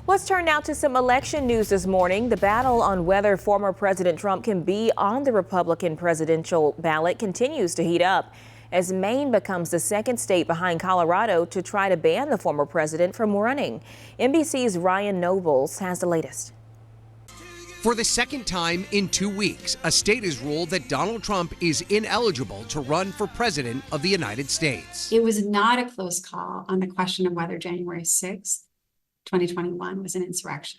Let's turn now to some election news this morning. The battle on whether former President Trump can be on the Republican presidential ballot continues to heat up as Maine becomes the second state behind Colorado to try to ban the former president from running. NBC's Ryan Nobles has the latest. For the second time in 2 weeks, a state has ruled that Donald Trump is ineligible to run for president of the United States. It was not a close call on the question of whether January 6th, 2021 was an insurrection.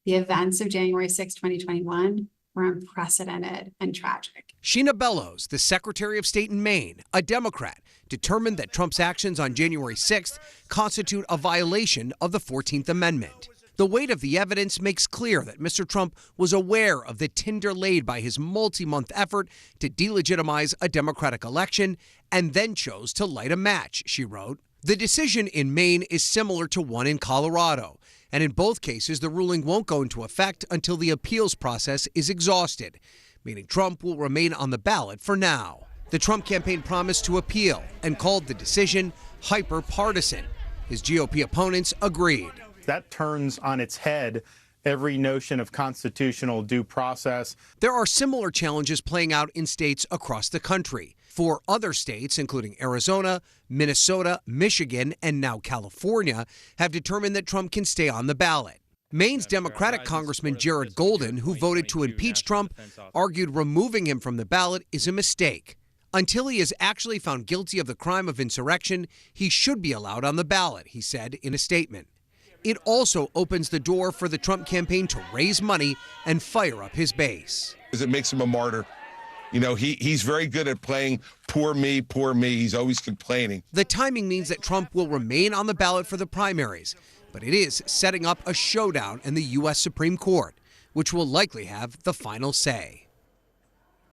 The events of January 6, 2021 were unprecedented and tragic. Sheena Bellows, the Secretary of State in Maine, a Democrat, determined that Trump's actions on January 6th constitute a violation of the 14th Amendment. The weight of the evidence makes clear that Mr. Trump was aware of the tinder laid by his multi-month effort to delegitimize a Democratic election and then chose to light a match, she wrote. The decision in Maine is similar to one in Colorado, and in both cases the ruling won't go into effect until the appeals process is exhausted, meaning Trump will remain on the ballot for now. The Trump campaign promised to appeal and called the decision hyper-partisan. His GOP opponents agreed. That turns on its head every notion of constitutional due process. There are similar challenges playing out in states across the country. 4 other states, including Arizona, Minnesota, Michigan, and now California, have determined that Trump can stay on the ballot. Maine's Democratic Congressman Jared Golden, who voted to impeach Trump, argued removing him from the ballot is a mistake. Until he is actually found guilty of the crime of insurrection, he should be allowed on the ballot, he said in a statement. It also opens the door for the Trump campaign to raise money and fire up his base. It makes him a martyr. You know, he's very good at playing poor me, poor me. He's always complaining. The timing means that Trump will remain on the ballot for the primaries, but it is setting up a showdown in the U.S. Supreme Court, which will likely have the final say.